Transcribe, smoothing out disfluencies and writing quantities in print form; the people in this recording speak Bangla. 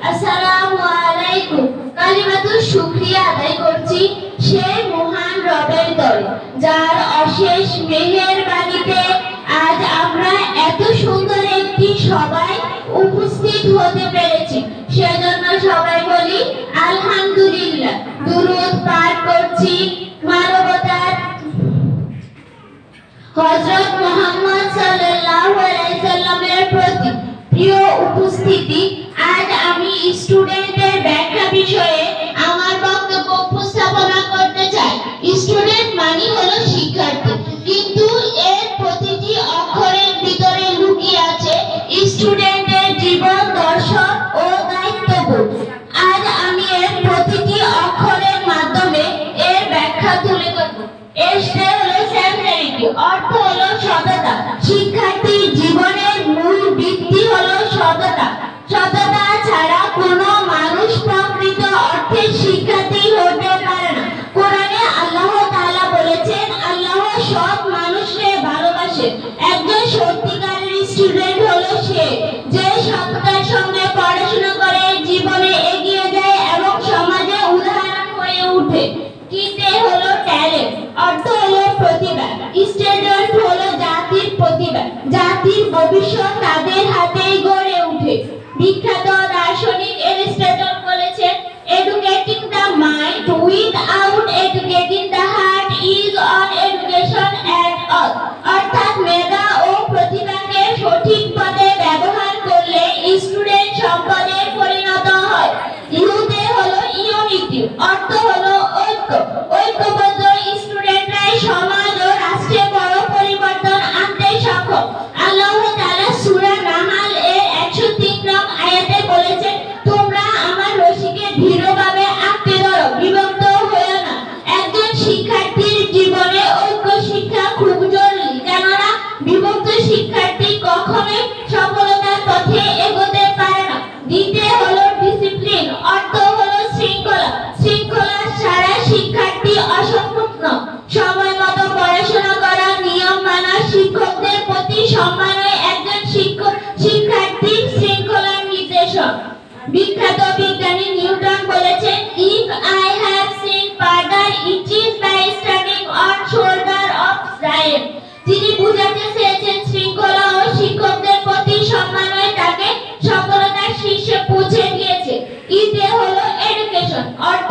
আসসালামু আলাইকুম। কালিমাতুশ শুকরিয়া আদায় করছি সেই মহান রবের দরে, যার অশেষ মেহেরবানিতে আজ আমরা এত সুন্দর একটি সভায় উপস্থিত হতে পেরেছি। সেজন্য সবাই বলি আলহামদুলিল্লাহ। দুরূদ পাঠ করছি মানবতার হযরত মুহাম্মদ সাল্লাল্লাহু আলাইহি সাল্লামের প্রতি। প্রিয় উপস্থিতি, আজ আমি স্টুডেন্টের ব্যাখ্যা বিষয়ে আমার বক্তব্য উপস্থাপনা করতে চাই। স্টুডেন্ট মানে হলো শিক্ষার্থী, কিন্তু এর প্রতিটি অক্ষরের ভিতরে লুকিয়ে আছে স্টুডেন্টের জীবন দর্শন ও দায়িত্ববোধ। আজ আমি এর প্রতিটি অক্ষরের মাধ্যমে এর ব্যাখ্যা তুলে ধরব। অর্থ হলো সততা। শিক্ষার্থীর জীবনের মূল ভিত্তি হলো সততা। সততা ছাড়া কোনো মানুষ প্রকৃত অর্থে শিক্ষার্থী হতে পারে না। কোরআনে আল্লাহ তাআলা বলেছেন, আল্লাহ সব মানুষকে ভালোবাসে। একজন সত্যিকারের স্টুডেন্ট হলো সে, যে সততার সঙ্গে পড়াশোনা করে, জীবনে এগিয়ে যায় এবং সমাজে উদাহরণ হয়ে ওঠে। কিতে হলো ট্যালেন্ট, অর্থ হলো প্রতিভা। স্টুডেন্ট হলো জাতির প্রতিভা। জাতির ভবিষ্যৎ তাদের হাতেই গড়ে ওঠে। বিখ্যাত দার্শনিক এরিস্টটল বলেছেন, educating the mind without educating the heart is on education at all. অর্থাৎ মেধা ও প্রতিভাকে সঠিক পথে ব্যবহার করলে স্টুডেন্ট সম্পদে পরিণত হয়। ইউতে হলো ইউনিটি, অর্থ হলো ঐক্য। ঐক্যবদ্ধ স্টুডেন্টরাই সমাজ ও রাষ্ট্রে বড় পরিবর্তন আনতে সক্ষম। আল্লাহ তাআলা সূরা নাহাল এর 103 নং আয়াতে বলেছেন, তোমরা আমার রশিকে দৃঢ়ভাবে আঁকড়ে ধরো, বিভক্ত হয়ো না। একজন শিক্ষার্থীর জীবনে ঐক্য শিক্ষা খুব জরুরি, কেননা বিভক্ত শিক্ষার্থী কখনোই সফলতার পথে এগোতে পারে না। দ্বিতীয় হলো ডিসিপ্লিন, অর্থ হলো শৃঙ্খলা। শৃঙ্খলা ছাড়া শিক্ষার্থী অসম্পূর্ণ। সময় মতো পড়াশোনা করা, নিয়ম মানা, শিক্ষকদের প্রতি সম্মানই একজন শিক্ষার্থীর শৃঙ্খলার নির্দেশক। বিখ্যাত বিজ্ঞানী নিউটন বলেছেন, if I have seen further it is by standing on shoulder of giant. তিনি বুঝাতে চেয়েছেন, শৃঙ্খলা ও শিক্ষকদের প্রতি সম্মানই তাকে সফলতার শীর্ষে পৌঁছে দিয়েছে। ইতে হলো এডুকেশন, অর্থ